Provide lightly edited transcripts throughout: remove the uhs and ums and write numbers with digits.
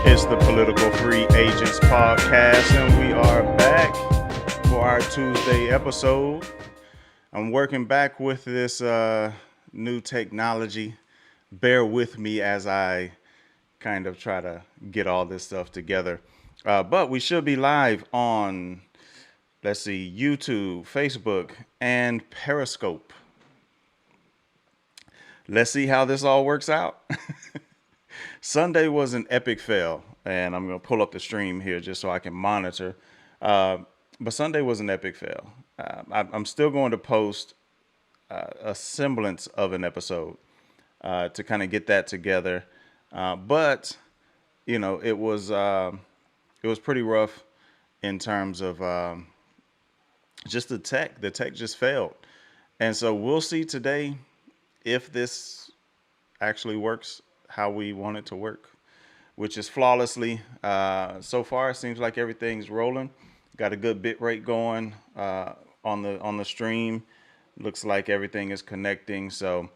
It's the Political Free Agents podcast, and we are back for our Tuesday episode. I'm working back with this new technology. Bear with me as I kind of try to get all this stuff together. But we should be live on, let's see, YouTube, Facebook, and Periscope. Let's see how this all works out. Sunday was an epic fail, and I'm going to pull up the stream here just so I can monitor. But Sunday was an epic fail. I'm still going to post a semblance of an episode to kind of get that together. But you know, it was pretty rough in terms of just the tech. The tech just failed, and so we'll see today if this actually works how we want it to work, which is flawlessly. So far, it seems like everything's rolling. Got a good bit rate going on the stream. Looks like everything is connecting. So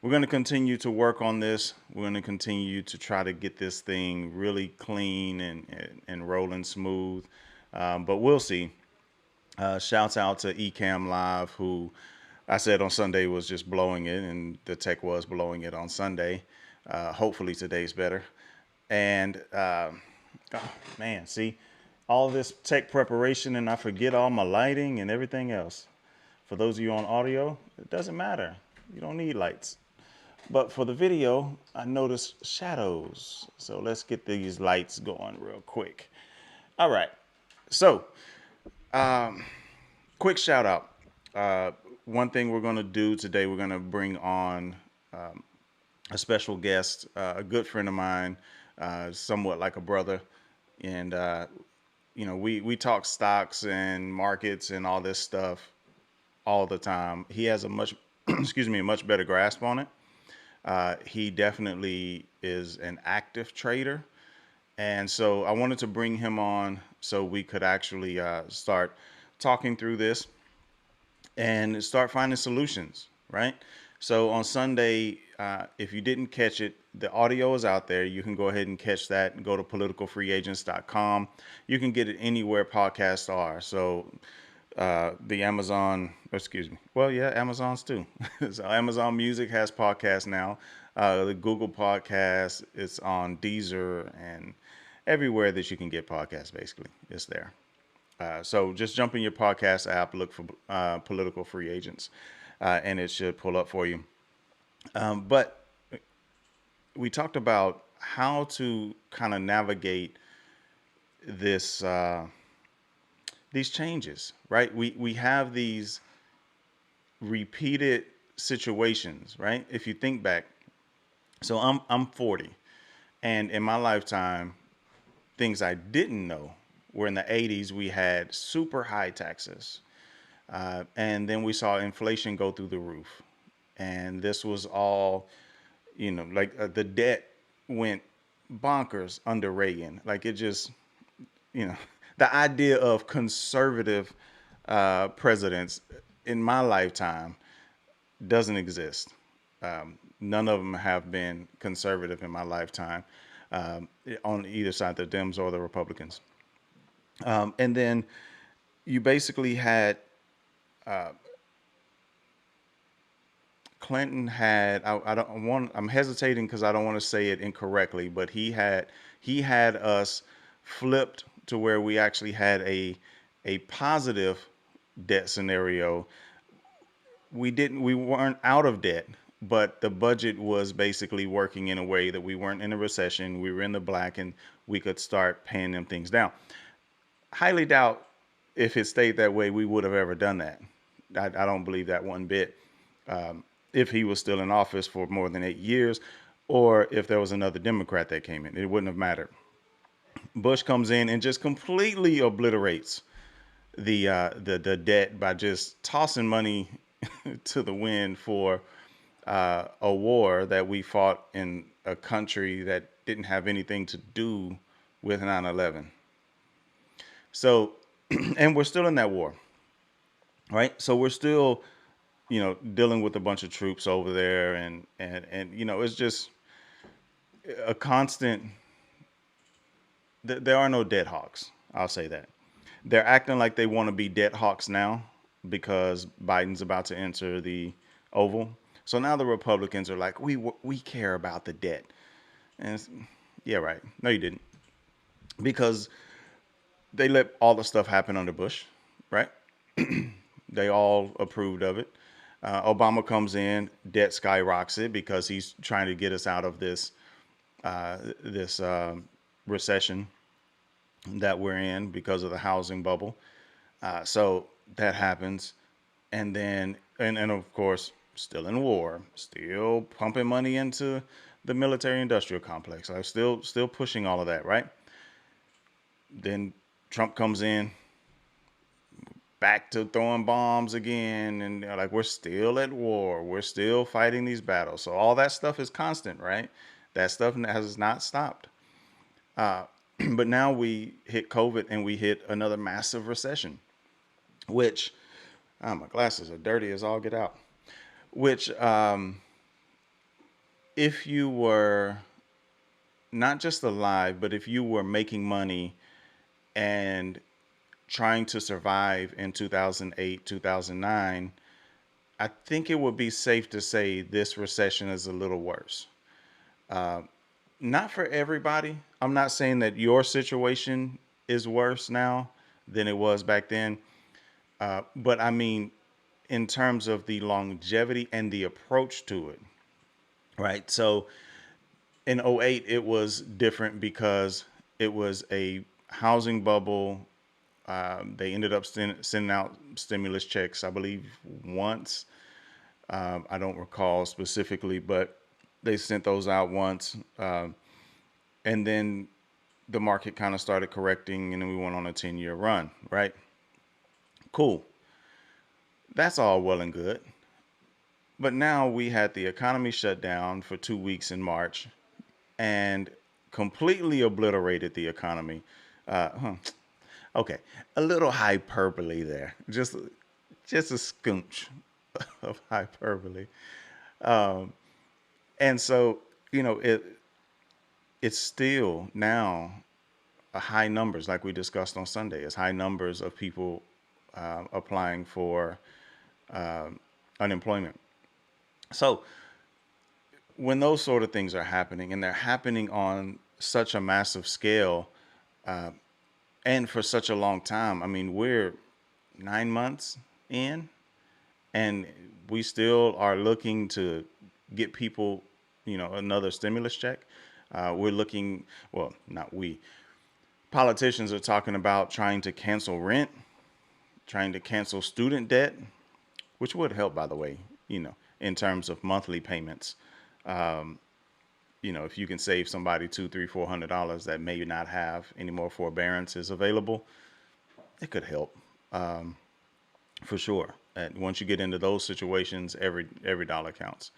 we're going to continue to work on this. We're going to continue to try to get this thing really clean and rolling smooth. But we'll see. Shouts out to Ecamm Live, who I said on Sunday was just blowing it, and the tech was blowing it on Sunday. Hopefully today's better. And oh man, see, all this tech preparation, and I forget all my lighting and everything else. For those of you on audio, it doesn't matter. You don't need lights. But for the video, I noticed shadows. So let's get these lights going real quick. All right. So, quick shout out. One thing we're going to do today, we're going to bring on a special guest, a good friend of mine, somewhat like a brother. And, you know, we talk stocks and markets and all this stuff all the time. He has a much, excuse me, a much better grasp on it. He definitely is an active trader. And so I wanted to bring him on so we could actually start talking through this and start finding solutions, right? So on Sunday, if you didn't catch it, the audio is out there. You can go ahead and catch that and go to politicalfreeagents.com. You can get it anywhere podcasts are. So the Amazon, excuse me. Well, yeah, Amazon's too. So Amazon Music has podcasts now. The Google Podcast, it's on Deezer and everywhere that you can get podcasts, basically, it's there. So just jump in your podcast app, look for Political Free Agents, and it should pull up for you. But we talked about how to kind of navigate this these changes, right? We have these repeated situations, right? If you think back, so I'm 40, and in my lifetime, things I didn't know were in the 80s we had super high taxes, and then we saw inflation go through the roof, and this was all, you know, like the debt went bonkers under Reagan. Like it just, you know, the idea of conservative presidents in my lifetime doesn't exist. None of them have been conservative in my lifetime on either side, the Dems or the Republicans. And then you basically had Clinton had, I'm hesitating because I don't want to say it incorrectly, but he had us flipped to where we actually had a positive debt scenario. We weren't out of debt, but the budget was basically working in a way that we weren't in a recession. We were in the black and we could start paying them things down. Highly doubt if it stayed that way, we would have ever done that. I don't believe that one bit. If he was still in office for more than 8 years, or if there was another Democrat that came in, it wouldn't have mattered. Bush comes in and just completely obliterates the debt by just tossing money to the wind for a war that we fought in a country that didn't have anything to do with 9/11. So, and we're still in that war, right? So we're still, you know, dealing with a bunch of troops over there, and you know, it's just a constant There are no dead hawks. I'll say that. They're acting like they want to be dead hawks now because Biden's about to enter the Oval. So now the Republicans are like, we care about the debt. And yeah, right. No, you didn't, because they let all the stuff happen under Bush, right? They all approved of it. Obama comes in, debt skyrockets it because he's trying to get us out of this recession that we're in because of the housing bubble. So that happens, and then and of course still in war, still pumping money into the military industrial complex. I'm still pushing all of that, right? Then Trump comes in, back to throwing bombs again, and they're like, we're still at war, we're still fighting these battles. So all that stuff is constant, right? That stuff has not stopped. But now we hit COVID and we hit another massive recession, which my glasses are dirty as all get out. Which, if you were not just alive, but if you were making money and trying to survive in 2008, 2009, I think it would be safe to say this recession is a little worse. Not for everybody. I'm not saying that your situation is worse now than it was back then. But I mean, in terms of the longevity and the approach to it, right? So in '08, it was different because it was a housing bubble. They ended up sending out stimulus checks, I believe, once. I don't recall specifically, but they sent those out once. And then the market kind of started correcting, and then we went on a 10-year run, right? Cool. That's all well and good. But now we had the economy shut down for 2 weeks in March and completely obliterated the economy. Huh. Okay, a little hyperbole there, just a scoonch of hyperbole. And so, it's still now a high numbers, like we discussed on Sunday. It's high numbers of people applying for unemployment. So when those sort of things are happening, and they're happening on such a massive scale, and for such a long time, I mean, we're 9 months in, and we still are looking to get people, another stimulus check. We're looking, well, not we, politicians are talking about trying to cancel rent, trying to cancel student debt, which would help, by the way, in terms of monthly payments. If you can save somebody two, three, $400 that may not have any more forbearances available, it could help for sure. And once you get into those situations, every dollar counts.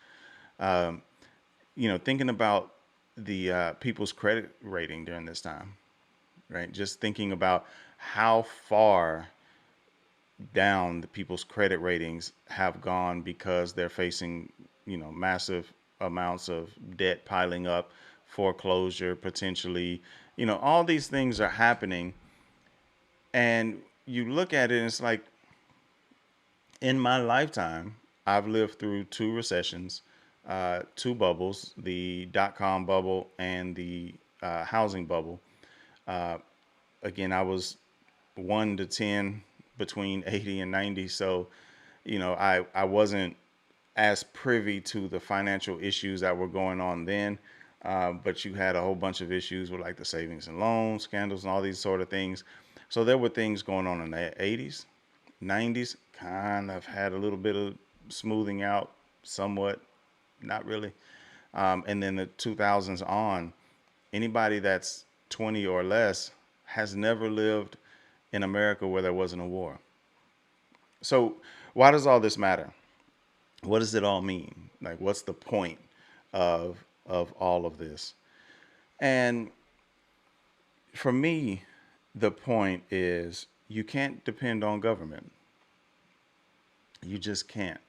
Thinking about the people's credit rating during this time, right? Just thinking about how far down the people's credit ratings have gone because they're facing, massive amounts of debt piling up, foreclosure potentially, all these things are happening. And you look at it and it's like, in my lifetime, I've lived through two recessions, two bubbles, the dot-com bubble and the housing bubble. Again, I was 1 to 10 between 80 and 90. So, I wasn't as privy to the financial issues that were going on then. But you had a whole bunch of issues with like the savings and loan scandals and all these sort of things. So there were things going on in the 80s, 90s, kind of had a little bit of smoothing out somewhat, not really. And then the 2000s on, anybody that's 20 or less has never lived in America where there wasn't a war. So why does all this matter? What does it all mean? Like, what's the point of all of this? And for me, the point is you can't depend on government. You just can't.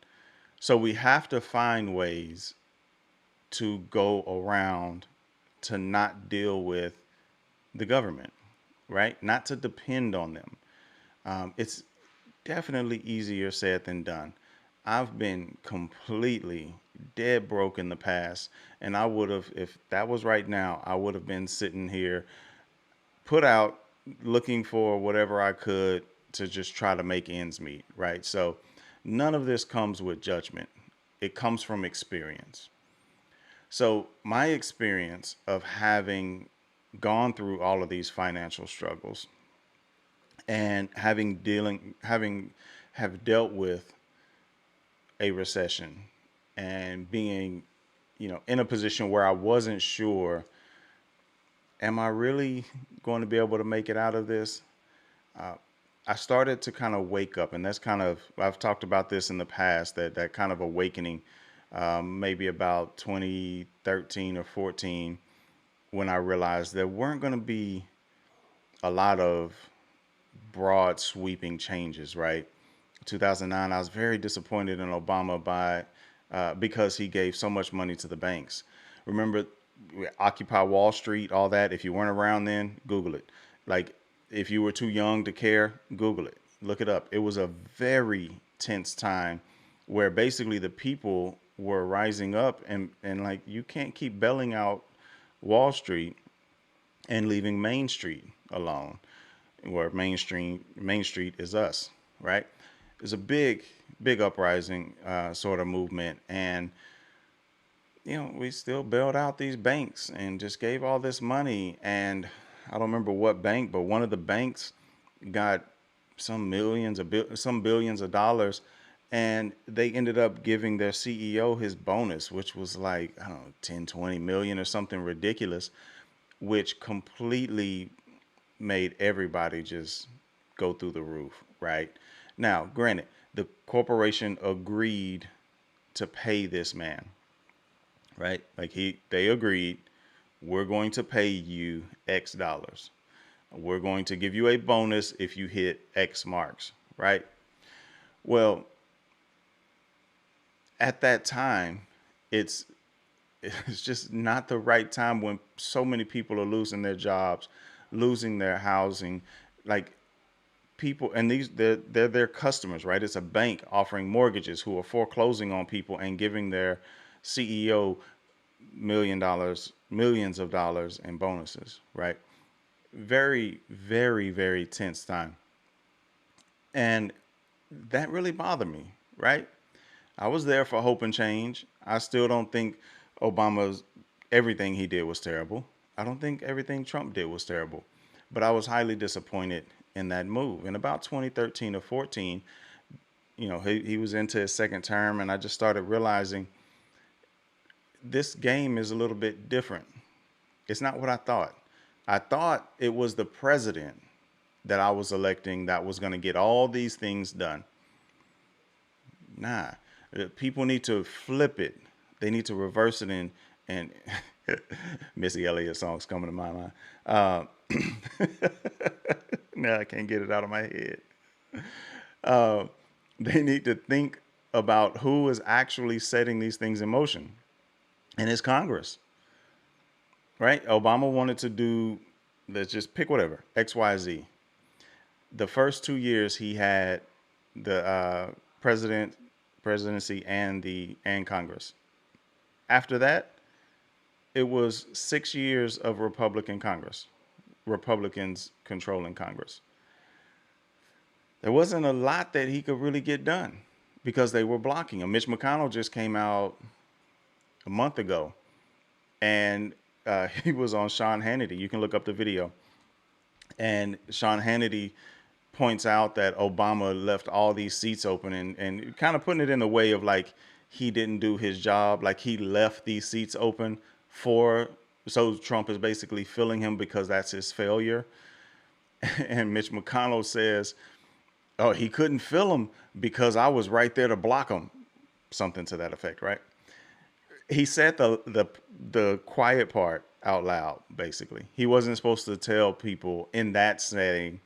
So we have to find ways to go around to not deal with the government, right? Not to depend on them. It's definitely easier said than done. I've been completely dead broke in the past, and I would have, if that was right now, I would have been sitting here put out looking for whatever I could to just try to make ends meet, right? So none of this comes with judgment. It comes from experience. So my experience of having gone through all of these financial struggles and having have dealt with a recession and being, in a position where I wasn't sure, am I really going to be able to make it out of this? I started to kind of wake up, and that's kind of, I've talked about this in the past, that kind of awakening, maybe about 2013 or 14, when I realized there weren't going to be a lot of broad sweeping changes, right? 2009, I was very disappointed in Obama because he gave so much money to the banks. Remember, Occupy Wall Street, all that. If you weren't around then, Google it. Like, if you were too young to care, Google it. Look it up. It was a very tense time where basically the people were rising up, and like, you can't keep bailing out Wall Street and leaving Main Street alone, where Main Street is us, right? It's a big uprising sort of movement, and we still bailed out these banks and just gave all this money. And I don't remember what bank, but one of the banks got some billions of dollars, and they ended up giving their CEO his bonus, which was like, I don't know, 10, 20 million or something ridiculous, which completely made everybody just go through the roof, right? Now, granted, the corporation agreed to pay this man, right? Like, they agreed, we're going to pay you X dollars. We're going to give you a bonus if you hit X marks, right? Well, at that time, it's it's just not the right time when so many people are losing their jobs, losing their housing. Like, people, and they're their customers, right? It's a bank offering mortgages who are foreclosing on people and giving their CEO millions of dollars in bonuses, right? Very, very, very tense time. And that really bothered me, right? I was there for hope and change. I still don't think Obama's everything he did was terrible. I don't think everything Trump did was terrible. But I was highly disappointed in that move. In about 2013 or 14, he was into his second term, and I just started realizing this game is a little bit different. It's not what I thought. I thought it was the president that I was electing that was going to get all these things done. Nah, people need to flip it. They need to reverse it and Missy Elliott songs coming to my mind. Now I can't get it out of my head. They need to think about who is actually setting these things in motion, and it's Congress, right? Obama wanted to do, let's just pick whatever, XYZ. The first 2 years he had the presidency and Congress. After that, it was 6 years of Republican Congress, Republicans controlling Congress. There wasn't a lot that he could really get done because they were blocking him. Mitch McConnell just came out a month ago, and he was on Sean Hannity. You can look up the video. And Sean Hannity points out that Obama left all these seats open, and kind of putting it in a way of like he didn't do his job. Like, he left these seats open so Trump is basically filling him because that's his failure. And Mitch McConnell says, oh, he couldn't fill them because I was right there to block him. Something to that effect, right? He said the quiet part out loud, basically. He wasn't supposed to tell people in that setting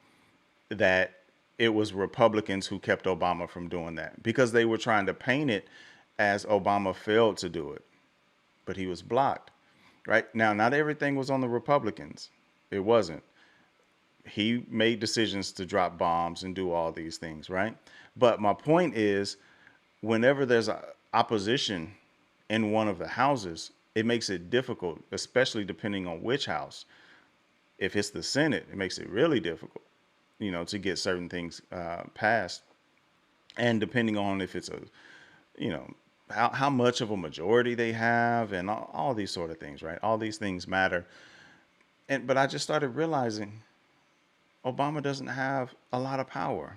that it was Republicans who kept Obama from doing that, because they were trying to paint it as Obama failed to do it, but he was blocked, right? Now, not everything was on the Republicans. It wasn't. He made decisions to drop bombs and do all these things, right? But my point is, whenever there's a opposition in one of the houses, it makes it difficult, especially depending on which house. If it's the Senate, it makes it really difficult, to get certain things passed. And depending on if it's you know, how much of a majority they have, and all these sort of things, right? All these things matter. But I just started realizing Obama doesn't have a lot of power,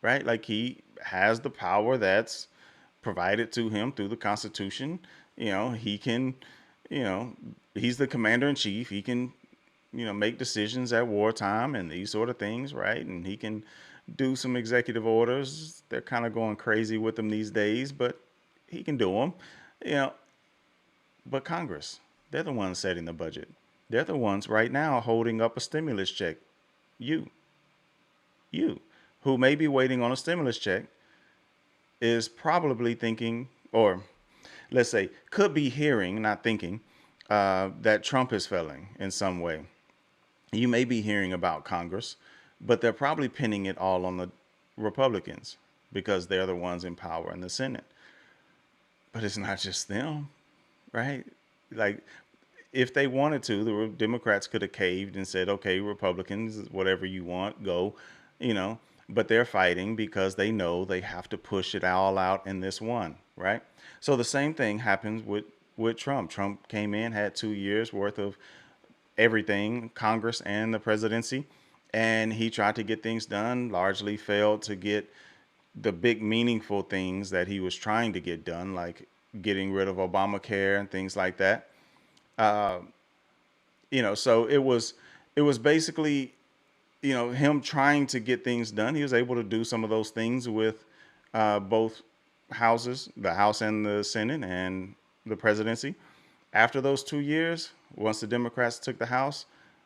right? Like, he has the power that's provided to him through the Constitution. He can, you know, he's the commander in chief. He can, make decisions at wartime and these sort of things, right? And he can do some executive orders. They're kind of going crazy with them these days, but he can do them, you know. But Congress, they're the ones setting the budget. They're the ones right now holding up a stimulus check. You, you, who may be waiting on a stimulus check, is probably thinking, or let's say, could be hearing, not thinking, that Trump is failing in some way. You may be hearing about Congress, but they're probably pinning it all on the Republicans because they're the ones in power in the Senate. But it's not just them, right? Like, if they wanted to, the Democrats could have caved and said, okay, Republicans, whatever you want, go, you know. But they're fighting because they know they have to push it all out in this one, right? So the same thing happens with Trump. Trump came in, had 2 years worth of everything, Congress and the presidency, and he tried to get things done, largely failed to get the big meaningful things that he was trying to get done, like getting rid of Obamacare and things like that. So it was basically, him trying to get things done. He was able to do some of those things with both houses, the House and the Senate, and the presidency. After those 2 years, once the Democrats took the House,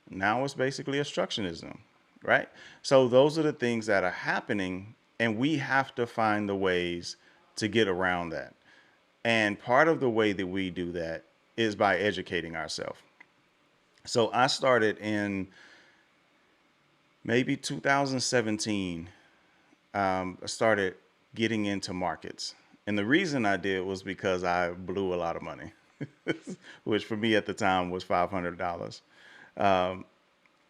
now it's basically obstructionism, right? So those are the things that are happening, and we have to find the ways to get around that. And part of the way that we do that is by educating ourselves. So I started in maybe 2017. I started getting into markets. And the reason I did was because I blew a lot of money, which for me at the time was $500.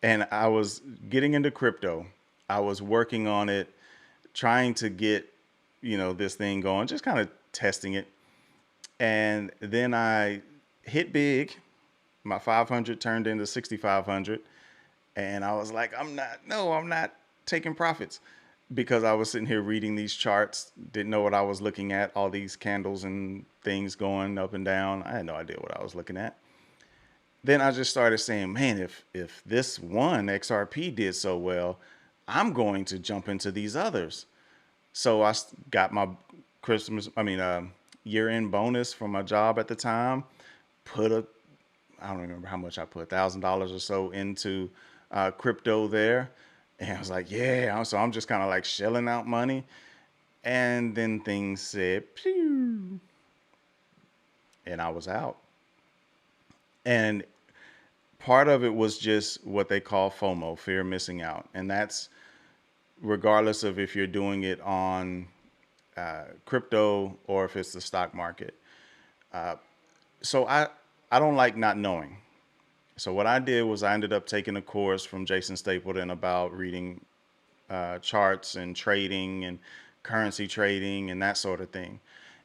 And I was getting into crypto. I was working on it, trying to get, this thing going, just kind of testing it. And then I hit big. My 500 turned into 6,500. And I was like, I'm not taking profits, because I was sitting here reading these charts, didn't know what I was looking at, all these candles and things going up and down. I had no idea what I was looking at. Then I just started saying, man, if this one XRP did so well, I'm going to jump into these others. So I got my year-end bonus from my job at the time. I don't remember how much I put, $1,000 or so into crypto there. And I was like, yeah. So I'm just kind of like shelling out money. And then things said, pew, and I was out. And part of it was just what they call FOMO, fear of missing out. And that's regardless of if you're doing it on crypto or if it's the stock market. So I don't like not knowing. So what I did was I ended up taking a course from Jason Stapleton about reading charts and trading and currency trading and that sort of thing.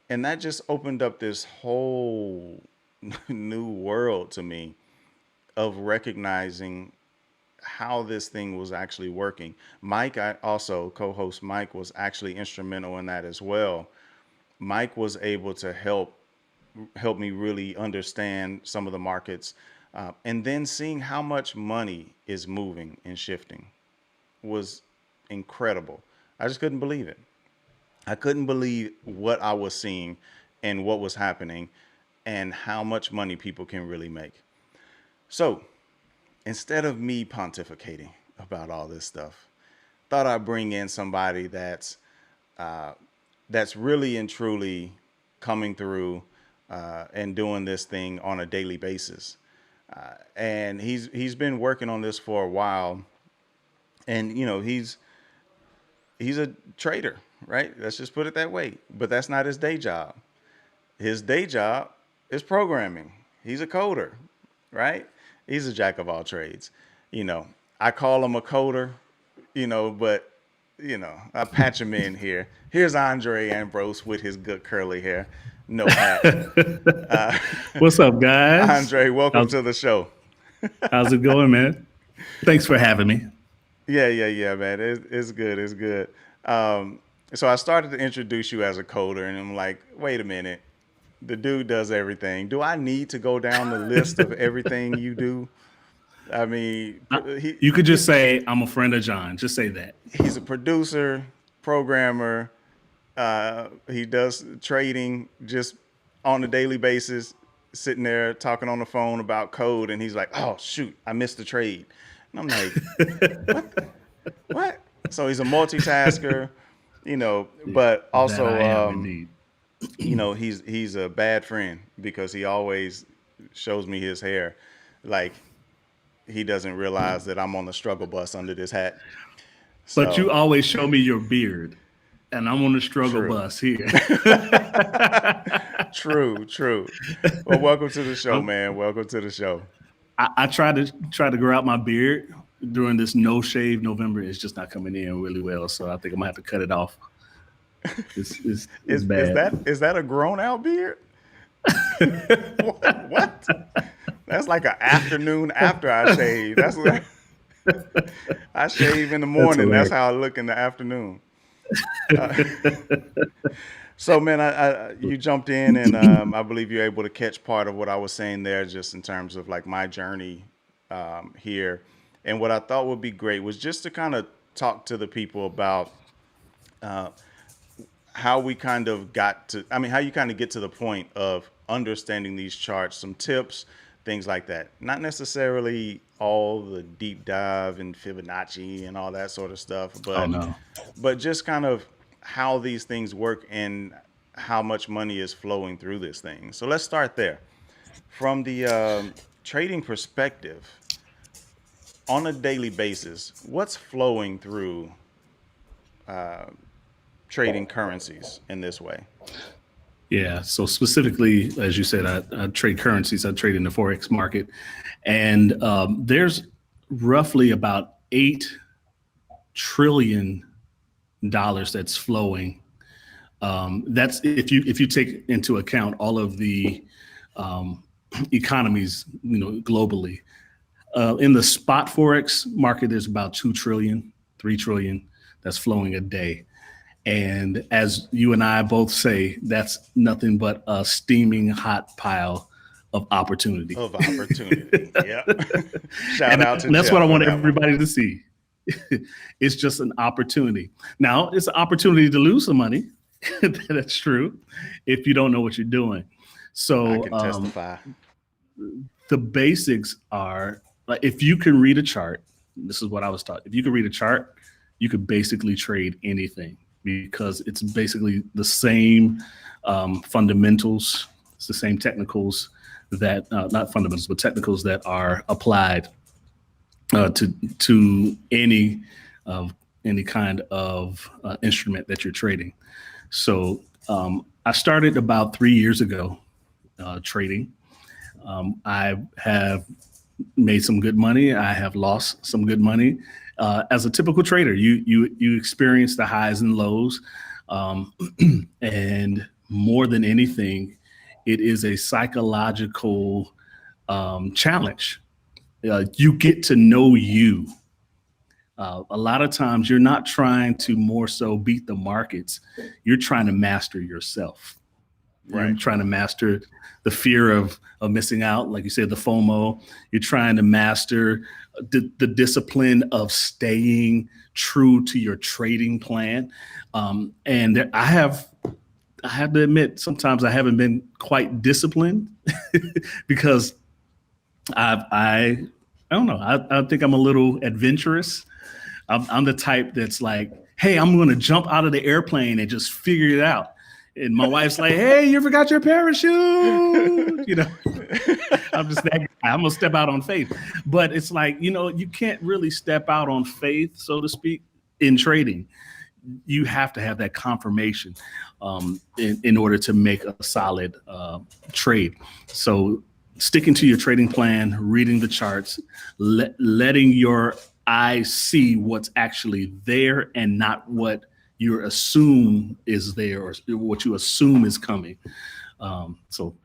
And that just opened up this whole new world to me of recognizing how this thing was actually working. Mike, I also co-host Mike, was actually instrumental in that as well. Mike was able to help me really understand some of the markets, and then seeing how much money is moving and shifting was incredible. I just couldn't believe it. I couldn't believe what I was seeing and what was happening and how much money people can really make. So instead of me pontificating about all this stuff, thought I'd bring in somebody that's really and truly coming through and doing this thing on a daily basis. and he's been working on this for a while, and he's a trader, right? Let's just put it that way. But that's not his day job. His day job is programming. He's a coder, right? He's a jack of all trades. You know, I call him a coder, but I patch him in here. Here's Andrae Ambrose with his good curly hair, no hat. What's up, guys? Andrae, welcome to the show. How's it going, man? Thanks for having me. Yeah, man. It's good. It's good. So I started to introduce you as a coder, and I'm like, wait a minute. The dude does everything. Do I need to go down the list of everything you do? I mean, you could just say, I'm a friend of John. Just say that. He's a producer, programmer. He does trading just on a daily basis, sitting there talking on the phone about code. And he's like, oh, shoot, I missed the trade. And I'm like, what? So he's a multitasker, but also, he's a bad friend because he always shows me his hair. Like, he doesn't realize that I'm on the struggle bus under this hat. But you always show me your beard, and I'm on the struggle bus here. True. Well, welcome to the show, man. Welcome to the show. I try to grow out my beard during this no shave November. It's just not coming in really well, so I think I'm gonna have to cut it off. It's bad. Is that a grown out beard? What? That's like an afternoon after I shave. That's what I shave in the morning. That's how I look in the afternoon. So, man, you jumped in, and I believe you're able to catch part of what I was saying there, just in terms of like my journey here. And what I thought would be great was just to kind of talk to the people about how we kind of how you kind of get to the point of understanding these charts, some tips, things like that. Not necessarily all the deep dive and Fibonacci and all that sort of stuff, but just kind of how these things work and how much money is flowing through this thing. So let's start there. From the trading perspective, on a daily basis, what's flowing through trading currencies in this way? Yeah. So specifically, as you said, I trade currencies. I trade in the Forex market. And there's roughly about $8 trillion that's flowing. That's if you take into account all of the economies, globally. In the spot Forex market, there's about 2 trillion, 3 trillion that's flowing a day. And as you and I both say, that's nothing but a steaming hot pile of opportunity. Yeah. Shout out to and that's Jeff what I want everybody to see. It's just an opportunity. Now, it's an opportunity to lose some money. That's true. If you don't know what you're doing. So I can testify. The basics are, if you can read a chart, this is what I was taught. If you can read a chart, you could basically trade anything, because it's basically the same fundamentals. It's the same technicals that, not fundamentals, but technicals that are applied to any kind of instrument that you're trading. So I started about 3 years ago trading. I have made some good money. I have lost some good money. As a typical trader, you experience the highs and lows, and more than anything, it is a psychological challenge. You get to know you. A lot of times, you're not trying to more so beat the markets. You're trying to master yourself. Right. You're trying to master the fear of missing out, like you said, the FOMO. You're trying to master the discipline of staying true to your trading plan. And I have to admit, sometimes I haven't been quite disciplined because I don't know. I think I'm a little adventurous. I'm the type that's like, hey, I'm going to jump out of the airplane and just figure it out. And my wife's like, "Hey, you forgot your parachute." I'm just that guy. I'm gonna step out on faith. But it's like, you can't really step out on faith, so to speak, in trading. You have to have that confirmation in order to make a solid trade. So sticking to your trading plan, reading the charts, letting your eyes see what's actually there and not what you assume is there or what you assume is coming. So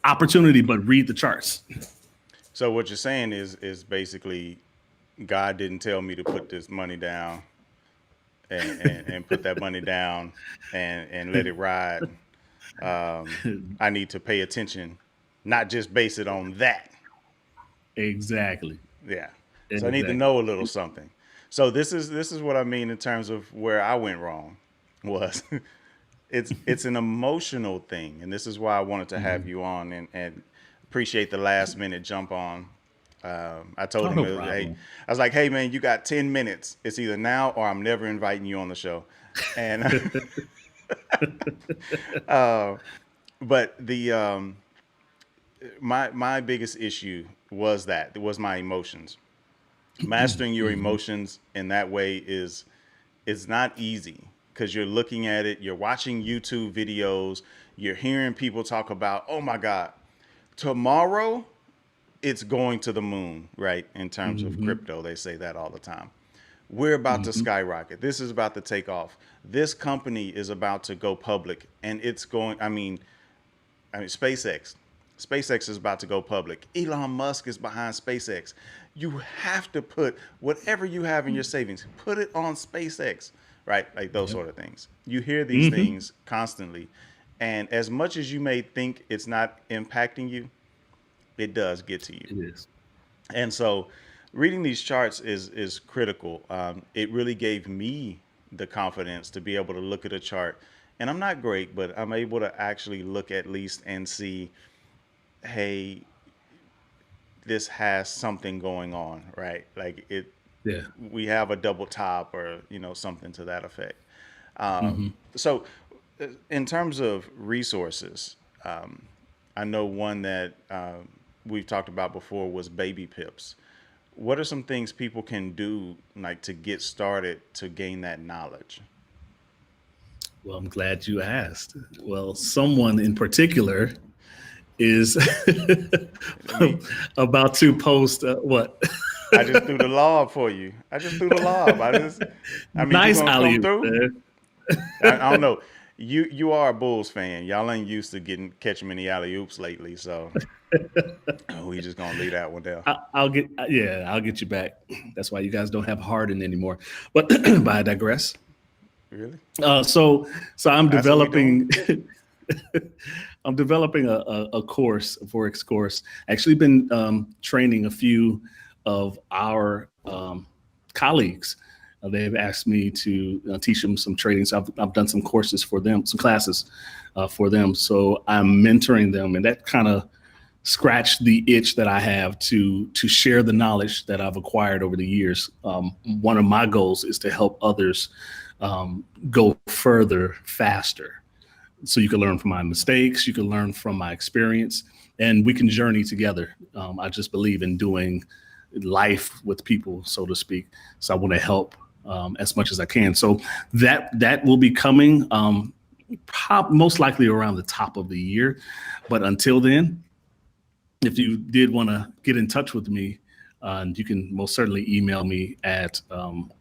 opportunity, but read the charts. So what you're saying is basically God didn't tell me to put this money down and put that money down and let it ride. I need to pay attention, not just base it on that. Exactly. Yeah. So I need to know a little something. So this is what I mean in terms of where I went wrong was it's an emotional thing. And this is why I wanted to have you on and appreciate the last minute jump on. I told him, hey, I was like, hey man, you got 10 minutes. It's either now or I'm never inviting you on the show. And, but my biggest issue was my emotions. Mastering your emotions in that way is not easy because you're looking at it, you're watching YouTube videos, you're hearing people talk about, oh my God, tomorrow it's going to the moon, right? In terms of crypto, they say that all the time. We're about to skyrocket. This is about to take off. This company is about to go public and it's going, I mean, SpaceX is about to go public. Elon Musk is behind SpaceX. You have to put whatever you have in your savings, put it on SpaceX, right? Like those sort of things. You hear these things constantly. And as much as you may think it's not impacting you, it does get to you. It is. And so reading these charts is critical. It really gave me the confidence to be able to look at a chart. And I'm not great, but I'm able to actually look at least and see, hey, this has something going on, right? Like we have a double top or, something to that effect. So in terms of resources, I know one that we've talked about before was baby pips. What are some things people can do like to get started to gain that knowledge? Well, I'm glad you asked. Well, someone in particular is about to post what? I just threw the lob for you. I mean, nice you gonna come through? Man. I don't know. You are a Bulls fan. Y'all ain't used to catching many alley oops lately, so we just gonna leave that one there. I'll get you back. That's why you guys don't have Harden anymore. But but I digress. Really? So I'm developing. I'm developing a course, a Forex course. Actually, been training a few of our colleagues. They've asked me to teach them some trading. So I've done some courses for them, some classes for them. So I'm mentoring them, and that kind of scratched the itch that I have to share the knowledge that I've acquired over the years. One of my goals is to help others go further faster. So you can learn from my mistakes, you can learn from my experience, and we can journey together. I just believe in doing life with people, so to speak. So I want to help as much as I can. So that will be coming most likely around the top of the year. But until then, if you did want to get in touch with me, you can most certainly email me at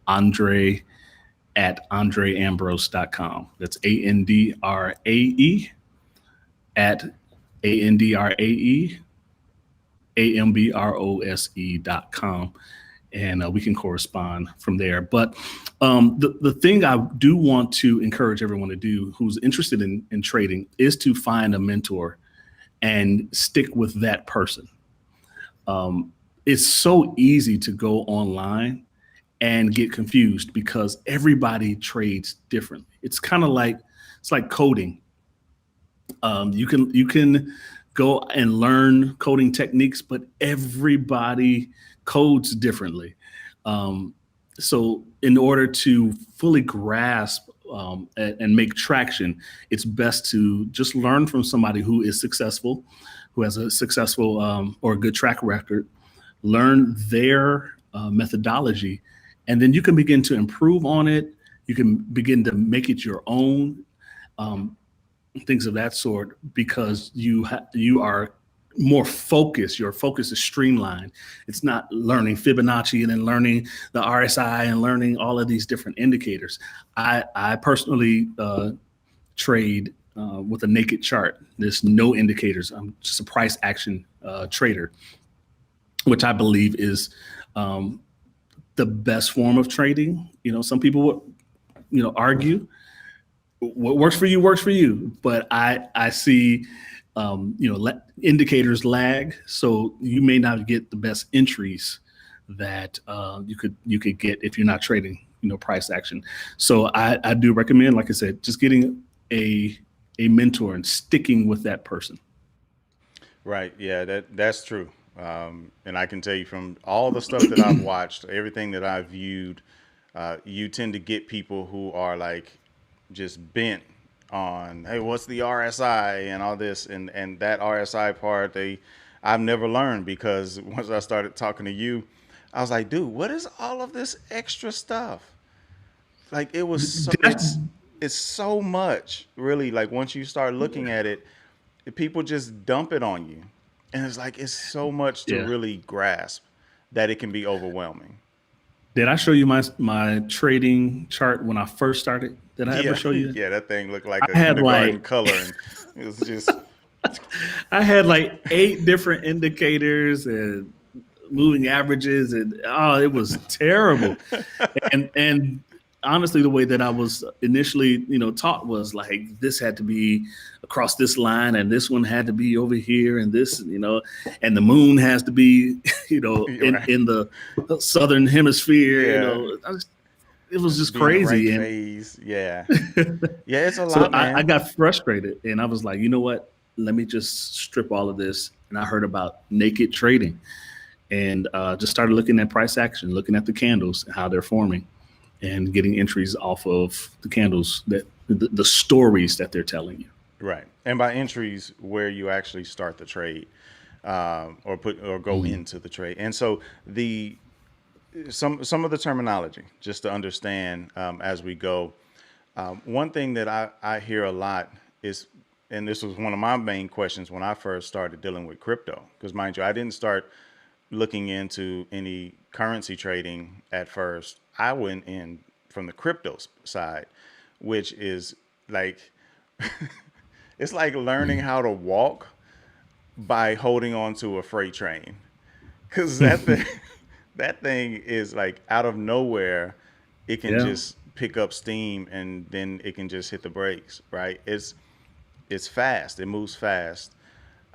Andrae@AndreAmbrose.com. That's ANDRAE at ANDRAEAMBROSE.com. And we can correspond from there. But the thing I do want to encourage everyone to do who's interested in trading is to find a mentor and stick with that person. It's so easy to go online and get confused because everybody trades differently. It's like coding. You can go and learn coding techniques, but everybody codes differently. So in order to fully grasp and make traction, it's best to just learn from somebody who is successful, who has a successful or a good track record. Learn their methodology, and then you can begin to improve on it. You can begin to make it your own, things of that sort, because you are more focused. Your focus is streamlined. It's not learning Fibonacci and then learning the RSI and learning all of these different indicators. I personally trade with a naked chart. There's no indicators. I'm just a price action trader, which I believe is the best form of trading. Some people would, argue what works for you works for you, but I see indicators lag, so you may not get the best entries that you could get if you're not trading price action. So I do recommend, like I said, just getting a mentor and sticking with that person. Right. Yeah, that's true. And I can tell you from all the stuff that I've watched, everything that I've viewed, you tend to get people who are like just bent on, hey, what's the RSI and all this, and that RSI part I've never learned, because once I started talking to you, I was like, dude, what is all of this extra stuff? Like it's so much, really. Like once you start looking at it, people just dump it on you, and it's like it's so much to Yeah. really grasp that it can be overwhelming. Did I show you my trading chart when I first started? Did I ever Yeah, show you that? yeah, that thing looked like a I had kindergarten like color, and it was just I had like 8 different indicators and moving averages, and it was terrible. And honestly, the way that I was initially, taught was like this had to be across this line, and this one had to be over here, and this, and the moon has to be, right. in the southern hemisphere. Yeah, It was just be in the right crazy, and phase. Yeah, yeah, it's a so lot, I man. got frustrated, and I was like, you know what? Let me just strip all of this. And I heard about naked trading, and just started looking at price action, looking at the candles, how they're forming, and getting entries off of the candles, that the stories that they're telling you. Right, and by entries, where you actually start the trade, or go Mhm. into the trade, and so the some of the terminology, just to understand as we go. One thing that I hear a lot is, and this was one of my main questions when I first started dealing with crypto, because mind you, I didn't start looking into any currency trading at first. I went in from the crypto side, which is like, it's like learning how to walk by holding on to a freight train, because that thing is like out of nowhere, it can Yeah, just pick up steam and then it can just hit the brakes. Right? It's fast. It moves fast.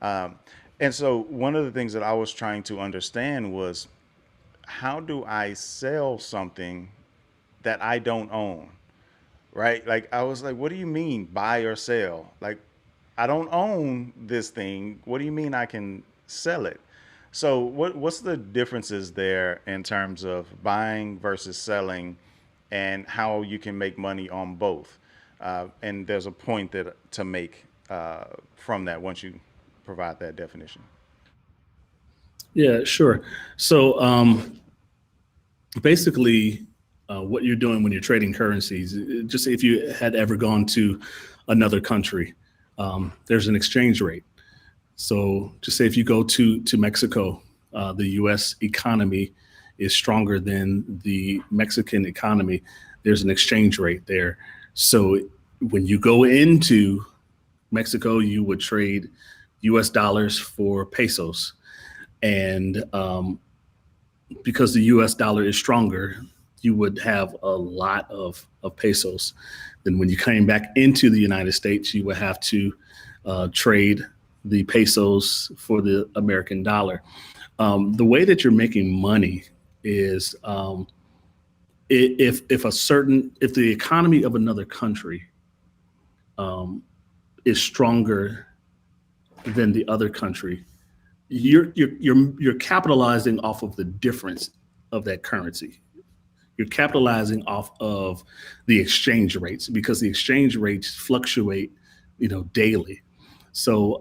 Um, and so one of the things that I was trying to understand was, how do I sell something that I don't own? Right? Like I was like, what do you mean buy or sell? Like I don't own this thing. What do you mean I can sell it? So what's the differences there in terms of buying versus selling, and how you can make money on both? And there's a point that to make from that once you provide that definition. yeah, sure. So basically, what you're doing when you're trading currencies, just if you had ever gone to another country, there's an exchange rate. So just say if you go to Mexico, the U.S. economy is stronger than the Mexican economy. There's an exchange rate there. So when you go into Mexico, you would trade U.S. dollars for pesos, and because the U.S. dollar is stronger, you would have a lot of pesos. Then when you came back into the United States, you would have to trade the pesos for the American dollar. The way that you're making money is, if the economy of another country is stronger than the other country, you're capitalizing off of the difference of that currency. You're capitalizing off of the exchange rates because the exchange rates fluctuate, daily. So,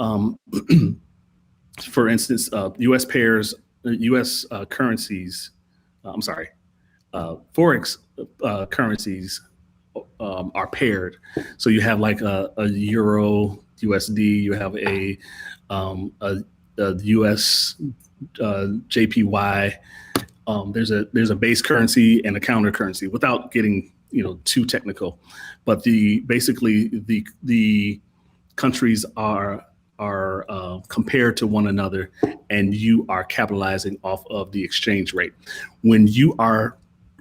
for instance, U.S. pairs, U.S. Currencies. I'm sorry, forex currencies are paired. So you have like a euro USD, you have a US JPY. There's a base currency and a counter currency without getting too technical, but the countries are compared to one another, and you are capitalizing off of the exchange rate. When you are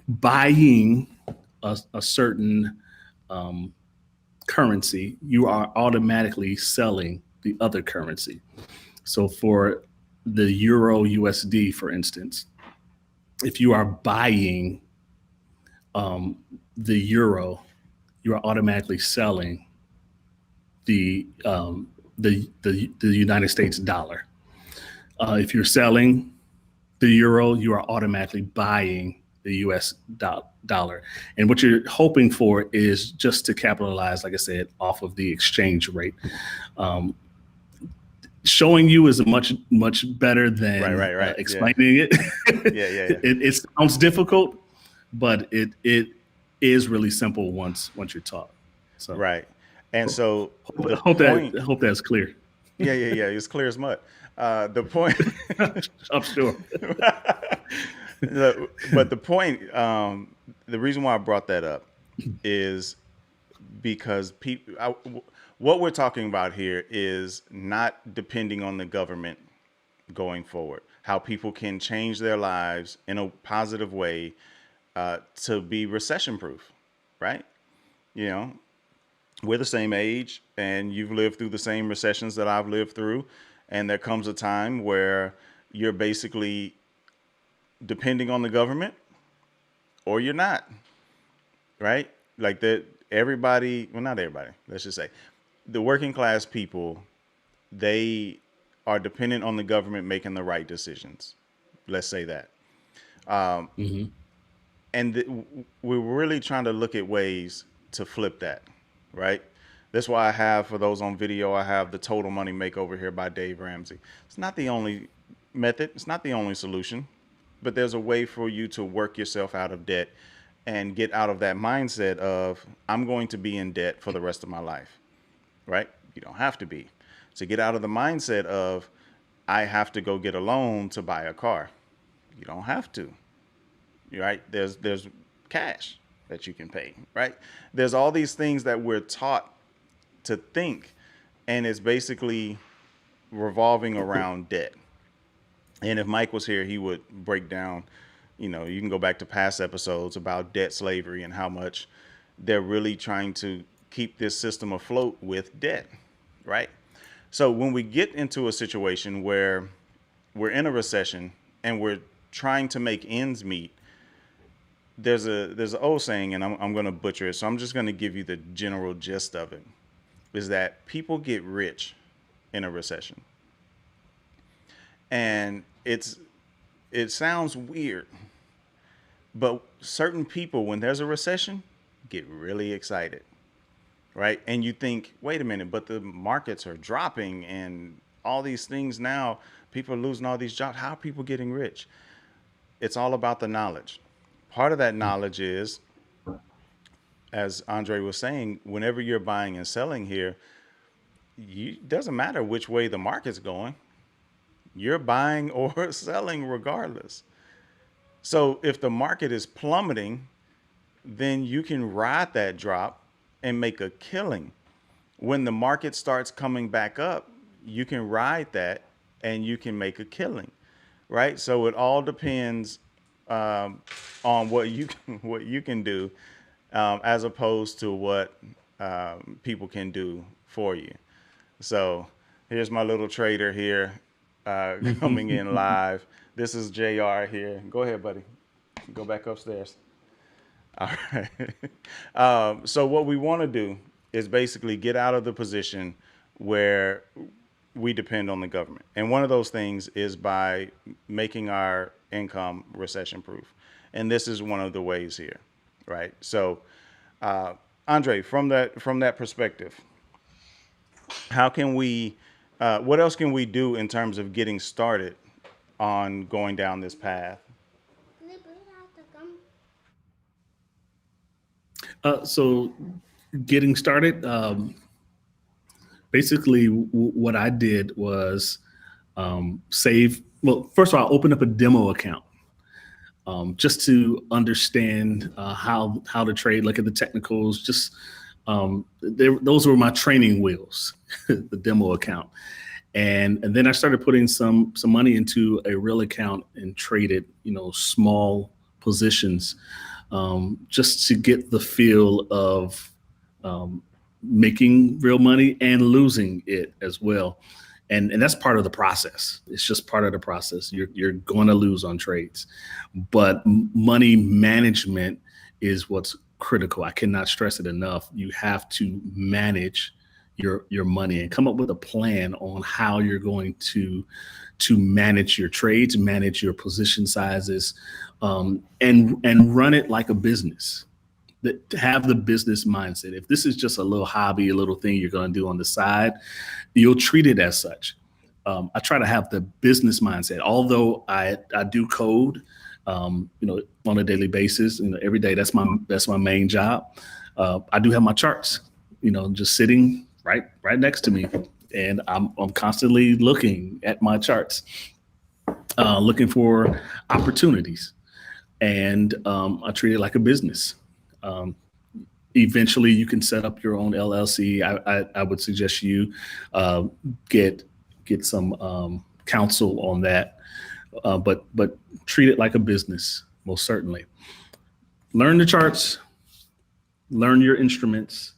buying a certain currency, you are automatically selling the other currency. So for the euro USD, for instance, if you are buying the euro, you are automatically selling the the United States dollar. If you're selling the euro, you are automatically buying the US dollar. And what you're hoping for is just to capitalize, like I said, off of the exchange rate. Um, Showing you is much better than Right. Yeah. explaining it. Yeah. It sounds difficult, but it is really simple once you're taught. So Right. And so the hope that point, hope that's clear. yeah. It's clear as mud. The point, I'm sure. but the point, the reason why I brought that up is because what we're talking about here is not depending on the government going forward. How people can change their lives in a positive way to be recession proof, right? You know, we're the same age, and you've lived through the same recessions that I've lived through, and there comes a time where you're basically depending on the government or you're not, right? Like that, everybody, well, not everybody, let's just say the working class people, they are dependent on the government making the right decisions. Let's say that. Hmm. And we're really trying to look at ways to flip that, right? That's why I have, for those on video, I have the Total Money Makeover here by Dave Ramsey. It's not the only method, it's not the only solution, but there's a way for you to work yourself out of debt and get out of that mindset of, I'm going to be in debt for the rest of my life, right? You don't have to be. To get out of the mindset of, I have to go get a loan to buy a car. You don't have to, right? There's cash that you can pay, right? There's all these things that we're taught to think, and it's basically revolving around debt. And if Mike was here, he would break down, you can go back to past episodes about debt slavery and how much they're really trying to keep this system afloat with debt, right? So when we get into a situation where we're in a recession and we're trying to make ends meet, there's an old saying, and I'm going to butcher it, so I'm just going to give you the general gist of it, is that people get rich in a recession. And it sounds weird, but certain people, when there's a recession, get really excited, right? And you think, wait a minute, but the markets are dropping and all these things now, people are losing all these jobs. How are people getting rich? It's all about the knowledge. Part of that knowledge is, as Andre was saying, whenever you're buying and selling here, doesn't matter which way the market's going. You're buying or selling regardless. So if the market is plummeting, then you can ride that drop and make a killing. When the market starts coming back up, you can ride that and you can make a killing, right? So it all depends on what you can do, as opposed to what people can do for you. So here's my little trader here, coming in live. This is JR here. Go ahead, buddy. Go back upstairs. All right. So what we want to do is basically get out of the position where we depend on the government. And one of those things is by making our income recession proof. And this is one of the ways here, right? So, Andre, from that perspective, how can we, what else can we do in terms of getting started on going down this path? So getting started, basically what I did was save. Well, first of all, I opened up a demo account just to understand how to trade, look at the technicals. Just those were my training wheels, the demo account, and then I started putting some money into a real account and traded, small positions, just to get the feel of making real money and losing it as well. And that's part of the process. It's just part of the process. You're going to lose on trades, but money management is what's critical. I cannot stress it enough. You have to manage your money and come up with a plan on how you're going to manage your trades, manage your position sizes, and run it like a business. That have the business mindset. If this is just a little hobby, a little thing you're going to do on the side, you'll treat it as such. I try to have the business mindset. Although I do code, on a daily basis, every day. That's my main job. I do have my charts, just sitting right next to me, and I'm constantly looking at my charts, looking for opportunities, and I treat it like a business. Um, Eventually, you can set up your own LLC. I would suggest you get some counsel on that, but treat it like a business, most certainly. Learn the charts, learn your instruments,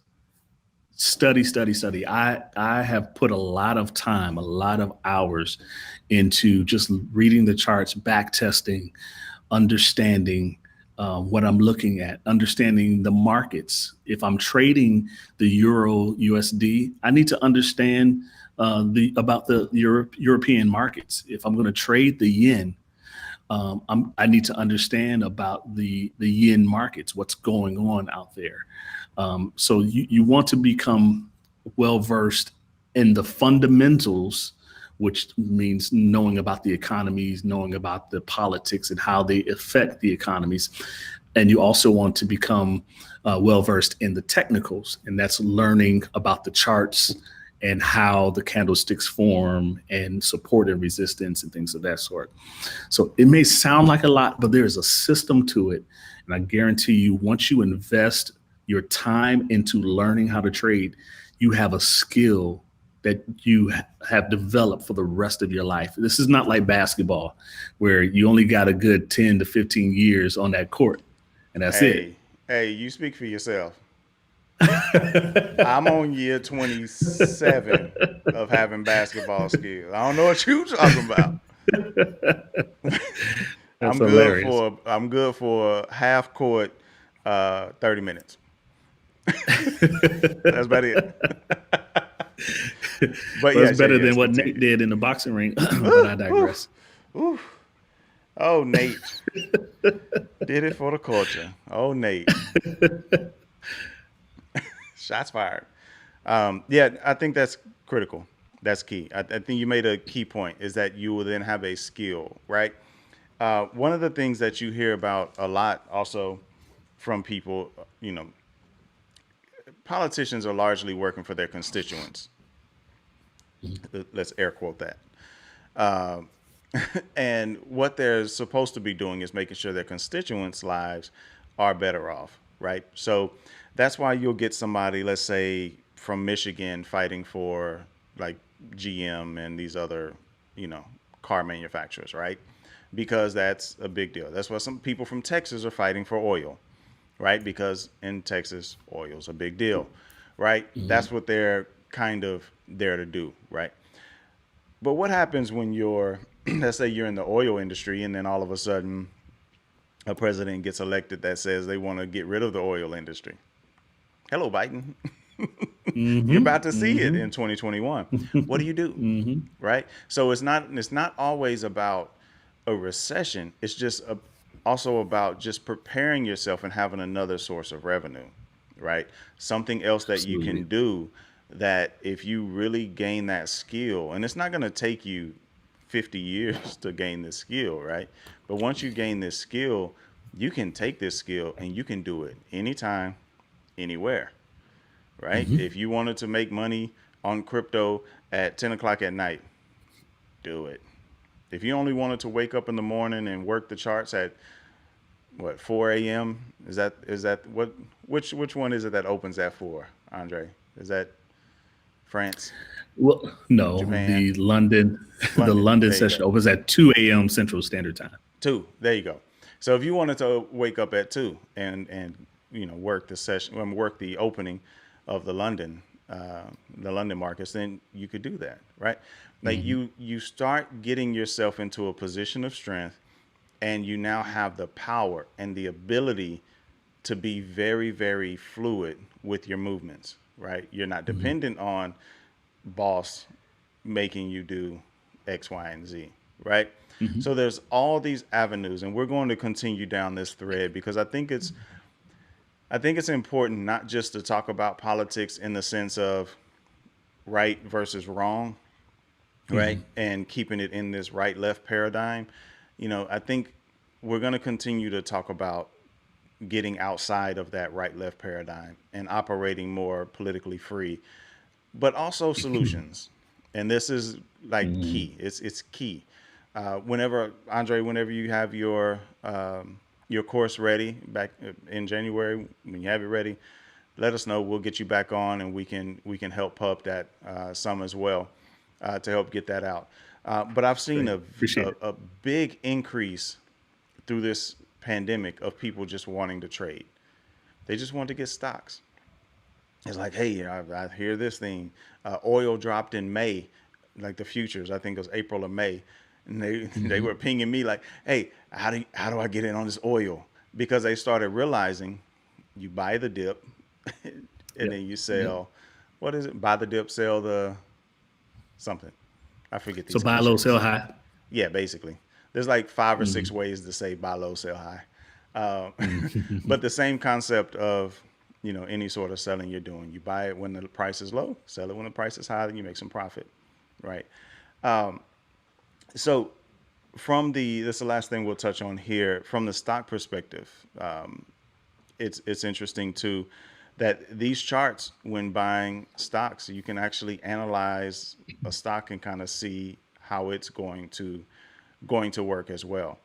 study, study, study. I have put a lot of time, a lot of hours into just reading the charts, back testing, understanding what I'm looking at, understanding the markets. If I'm trading the Euro USD, I need to understand about the European markets. If I'm going to trade the yen, I need to understand about the yen markets, what's going on out there. So you want to become well versed in the fundamentals, which means knowing about the economies, knowing about the politics and how they affect the economies. And you also want to become well versed in the technicals, and that's learning about the charts and how the candlesticks form and support and resistance and things of that sort. So it may sound like a lot, but there's a system to it. And I guarantee you, once you invest your time into learning how to trade, you have a skill that you have developed for the rest of your life. This is not like basketball, where you only got a good 10 to 15 years on that court, and that's it. Hey, you speak for yourself. I'm on year 27 of having basketball skills. I don't know what you talking about. That's hilarious. I'm good for half court, 30 minutes. That's about it. But Well, it's yes, better than yes, what continue. Nate did in the boxing ring, but I digress. Ooh. Oh, Nate did it for the culture. Oh, Nate, shots fired. Yeah, I think that's critical. That's key. I think you made a key point, is that you will then have a skill, right? One of the things that you hear about a lot also from people, politicians are largely working for their constituents. Let's air quote that. Um, and what they're supposed to be doing is making sure their constituents' lives are better off, right? So that's why you'll get somebody, let's say from Michigan, fighting for like GM and these other, you know, car manufacturers, right? Because that's a big deal. That's why some people from Texas are fighting for oil, right? Because in Texas, oil's a big deal, right? Mm-hmm. That's what they're kind of there to do, right? But what happens when you're, let's say you're in the oil industry, and then all of a sudden a president gets elected that says they want to get rid of the oil industry? Hello, Biden. You're Mm-hmm. about to see it in Mm-hmm. 2021. What do you do? Mm-hmm. Right? So it's not always about a recession. It's just also about just preparing yourself and having another source of revenue, right? Something else that you Absolutely. can do, that if you really gain that skill, and it's not going to take you 50 years to gain this skill, right? But once you gain this skill, you can take this skill and you can do it anytime, anywhere, right? Mm-hmm. If you wanted to make money on crypto at 10 o'clock at night, do it. If you only wanted to wake up in the morning and work the charts at what, 4 a.m., is that what, which one is it that opens at 4, Andre? Is that France, Well, no, Japan, the London, the London? London There you session go. opens at 2 a.m. Central Standard Time. 2. There you go. So if you wanted to wake up at 2 and work the session, work the opening of the London markets, then you could do that, right? Like Mm-hmm. you start getting yourself into a position of strength, and you now have the power and the ability to be very, very fluid with your movements, right? You're not Mm-hmm. dependent on boss making you do X, Y, and Z, right? Mm-hmm. So there's all these avenues, and we're going to continue down this thread because I think it's important not just to talk about politics in the sense of right versus wrong, Mm-hmm. right? And keeping it in this right left paradigm. I think we're going to continue to talk about getting outside of that right left paradigm and operating more politically free, but also solutions. And this is like Mm-hmm. key. It's key. Whenever Andre, whenever you have your course ready back in January, when you have it ready, let us know. We'll get you back on, and we can help pub that some as well, to help get that out. But I've seen Great. a, Appreciate a it. a big increase through this pandemic of people just wanting to trade. They just want to get stocks. It's like, hey, I hear this thing. Oil dropped in May, like the futures. I think it was April or May, and they they Mm-hmm. were pinging me like, hey, how do I get in on this oil? Because they started realizing you buy the dip, and Yep. then you Yep. sell. What is it? Buy the dip, sell the something. I forget So these buy low, sell cliches. high. Yeah, basically. There's like 5 or 6 Mm-hmm. ways to say buy low, sell high. Uh, Mm-hmm. but the same concept of any sort of selling you're doing. You buy it when the price is low, sell it when the price is high, then you make some profit, right? So from this is the last thing we'll touch on here. From the stock perspective, it's interesting too that these charts, when buying stocks, you can actually analyze a stock and kind of see how it's going to work as well.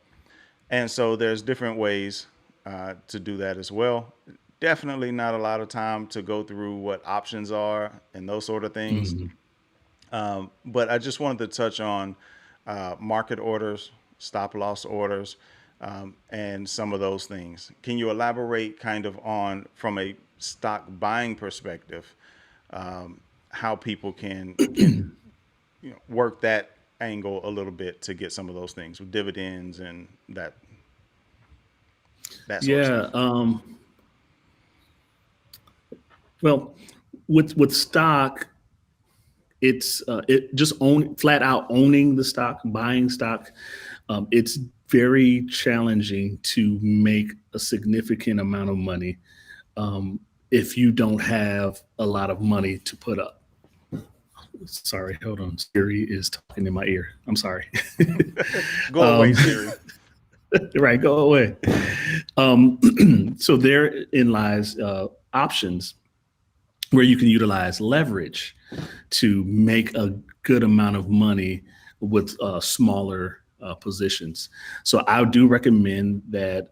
And so there's different ways to do that as well. Definitely not a lot of time to go through what options are and those sort of things. Mm-hmm. But I just wanted to touch on market orders, stop loss orders, and some of those things. Can you elaborate kind of on, from a stock buying perspective, how people can work that angle a little bit to get some of those things with dividends and that sort of Yeah. stuff? Well, with stock, it's it just own flat out owning the stock, buying stock. It's very challenging to make a significant amount of money um, if you don't have a lot of money to put up. Sorry, hold on. Siri is talking in my ear. I'm sorry. Go away, um, Siri. right, go away. So therein lies options where you can utilize leverage to make a good amount of money with smaller positions. So I do recommend that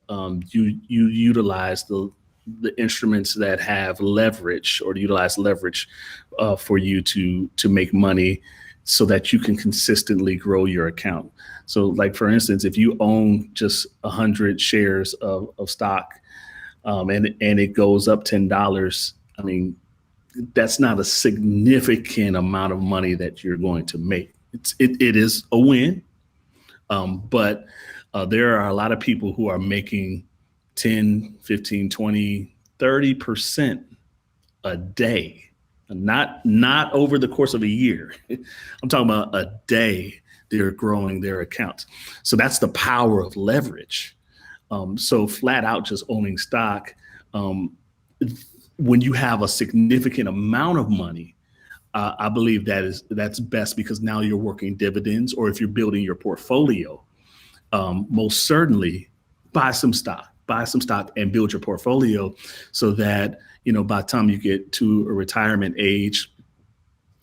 you utilize the instruments that have leverage, or to utilize leverage for you to make money so that you can consistently grow your account. So like for instance, if you own just 100 shares of stock and it goes up $10, I mean, that's not a significant amount of money that you're going to make. It is a win, but there are a lot of people who are making 10, 15, 20, 30% a day. Not over the course of a year. I'm talking about a day. They're growing their accounts. So that's the power of leverage. So flat out just owning stock, um, when you have a significant amount of money, I believe that's best because now you're working dividends, or if you're building your portfolio, most certainly buy some stock and build your portfolio so that, by the time you get to a retirement age,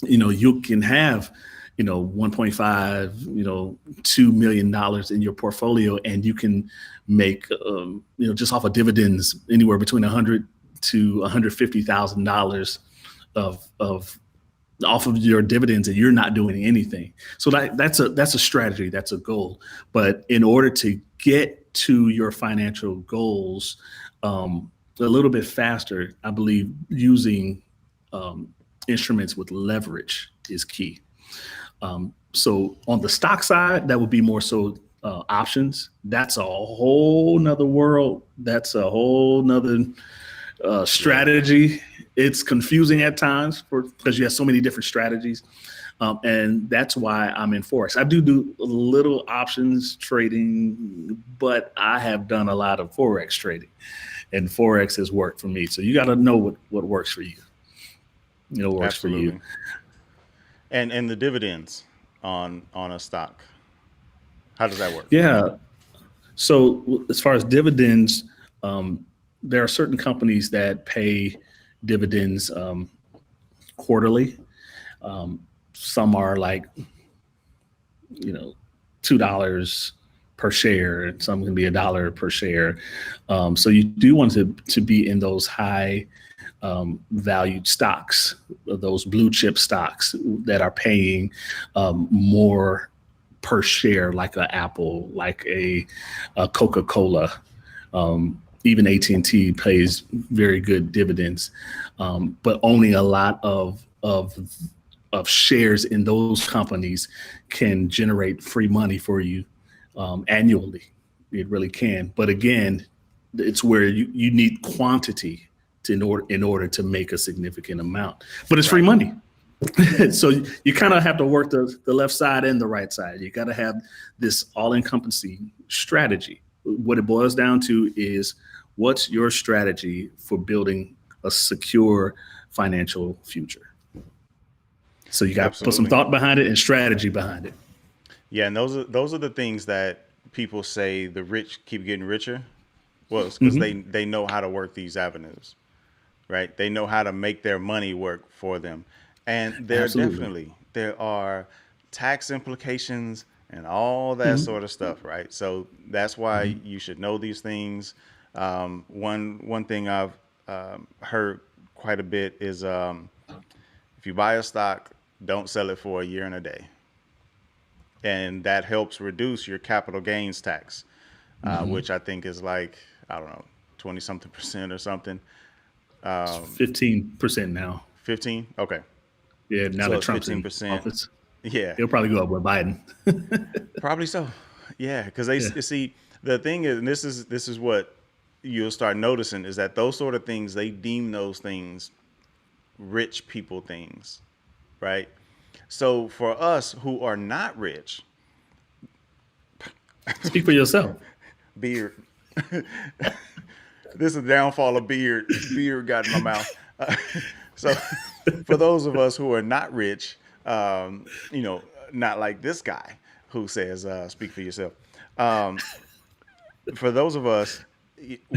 you can have, 1.5, $2 million in your portfolio, and you can make, just off of dividends, anywhere between 100 to $150,000 of off of your dividends, and you're not doing anything. So that's a strategy, that's a goal. But in order to get to your financial goals a little bit faster, I believe using instruments with leverage is key. So on the stock side, that would be more so options. That's a whole nother world. That's a whole nother Yeah. strategy. It's confusing at times because you have so many different strategies. And that's why I'm in Forex. I do a little options trading, but I have done a lot of Forex trading, and Forex has worked for me. So you got to know what works for you. Works for you. Absolutely. And the dividends on a stock, how does that work? Yeah. So as far as dividends, there are certain companies that pay dividends quarterly. Some are like, $2 per share, and some can be $1 per share. So you do want to be in those high valued stocks, those blue chip stocks that are paying more per share, like an Apple, like a Coca-Cola. Even AT&T pays very good dividends, but owning a lot of shares in those companies can generate free money for you annually. It really can. But again, it's where you need quantity in order to make a significant amount. But it's free Right. money. So you kind of have to work the left side and the right side. You got to have this all-encompassing strategy. What it boils down to is, what's your strategy for building a secure financial future? So you got to put some Absolutely. thought behind it and strategy behind it. Yeah, and those are the things that people say the rich keep getting richer. Well, it's because Hmm. they know how to work these avenues, right? They know how to make their money work for them. And Absolutely. there are tax implications and all that Hmm. sort of stuff, right? So that's why Hmm. you should know these things. One thing I've heard quite a bit is if you buy a stock, don't sell it for a year and a day, and that helps reduce your capital gains tax, Hmm. which I think is like, I don't know, 20 something percent or something. It's 15% now. 15. Okay. Yeah, now So that it's Trump's in 15%. office, Yeah, it'll probably go up with Biden. probably so. Yeah, because they Yeah. see, the thing is, and this is what you'll start noticing, is that those sort of things, they deem those things rich people things, right? So for us who are not rich, Speak for yourself. beard, this is the downfall of beard. Beard got in my mouth. So for those of us who are not rich, not like this guy who says, "Speak for yourself." Um, for those of us,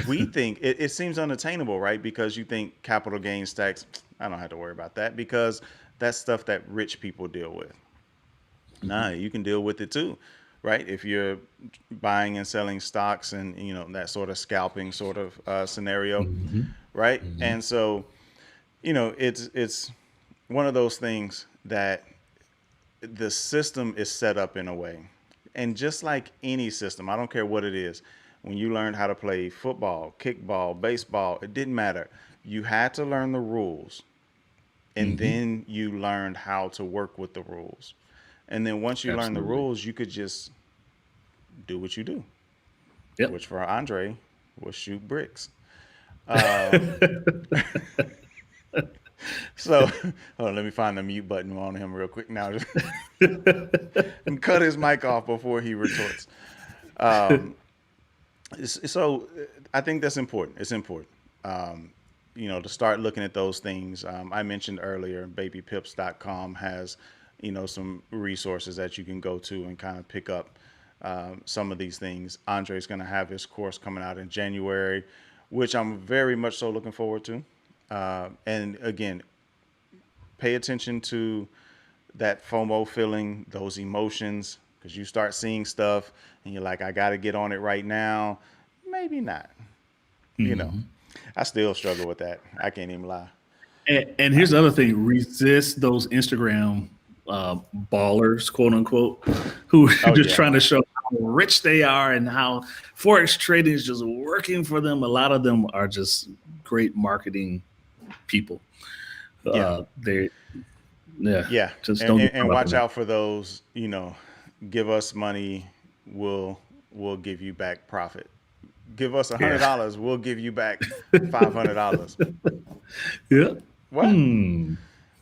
we think it seems unattainable, right? Because you think capital gains tax, I don't have to worry about that because that's stuff that rich people deal with. Nah, you can deal with it too, right? If you're buying and selling stocks and that sort of scalping sort of scenario, Hmm. right? Hmm. And so it's one of those things that the system is set up in a way, and just like any system, I don't care what it is. When you learned how to play football, kickball, baseball, it didn't matter. You had to learn the rules, and Hmm. then you learned how to work with the rules. And then once you learn the Absolutely. rules, you could just do what you do, Yep. which for Andre was shoot bricks. Um, So, hold on, let me find the mute button on him real quick now. And cut his mic off before he retorts. Um, so, I think that's important. It's important. To start looking at those things. I mentioned earlier, babypips.com has, some resources that you can go to and kind of pick up some of these things. Andre's going to have his course coming out in January, which I'm very much so looking forward to. And again, pay attention to that FOMO feeling, those emotions, because you start seeing stuff and you're like, I got to get on it right now. Maybe not. You know, Mhm. I still struggle with that. I can't even lie. And here's the other thing: resist those Instagram ballers, quote unquote, who are Oh, just yeah. trying to show how rich they are and how forex trading is just working for them. A lot of them are just great marketing people. Yeah. They, yeah, Yeah. just And, don't get and, and caught up in watch that. out for those, give us money, we'll give you back profit. Give us Yeah, $100, we'll give you back $500. yeah. What? Hmm.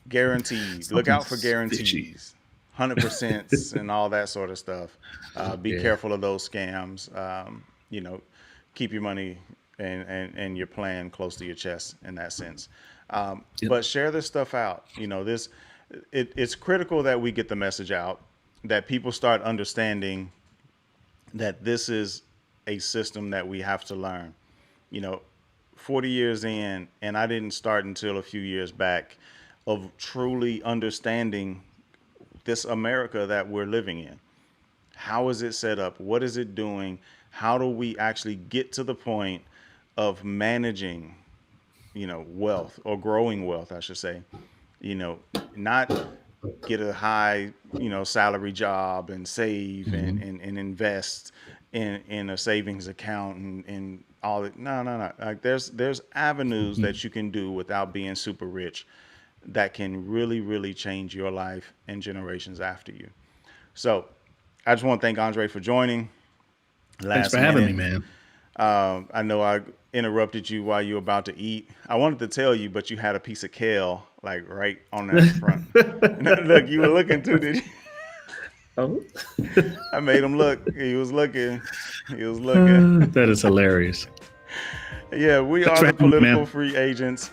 Guaranteed. Look out for Something's fishy. guarantees, 100% and all that sort of stuff. Be Yeah. careful of those scams. You know, keep your money and your plan close to your chest in that sense. Yep. But share this stuff out. It's critical that we get the message out, that people start understanding that this is a system that we have to learn. You know, 40 years in, and I didn't start until a few years back of truly understanding this America that we're living in. How is it set up? What is it doing? How do we actually get to the point of managing, wealth or growing wealth, I should say? You know, not get a high, salary job and save and, Mhm. and, and invest in a savings account and all that. No, no, no. Like there's avenues Mhm. that you can do without being super rich that can really, really change your life and generations after you. So I just want to thank Andre for joining Thanks last for having me, minute. man. I know I interrupted you while you were about to eat. I wanted to tell you, but you had a piece of kale like right on that front. Look, you were looking too, did you? Oh. I made him look. He was looking. He was looking. That is hilarious. Yeah, we Thanks are for the having me, political man. free agents.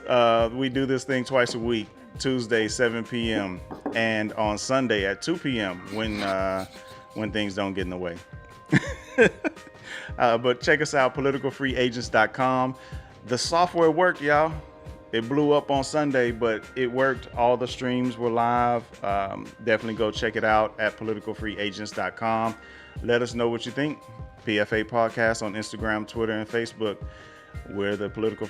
We do this thing twice a week, Tuesday 7 p.m. and on Sunday at 2 p.m. when things don't get in the way. But check us out, politicalfreeagents.com. The software worked, y'all. It blew up on Sunday, but it worked. All the streams were live. Definitely go check it out at politicalfreeagents.com. Let us know what you think. PFA Podcast on Instagram, Twitter, and Facebook. We're the Political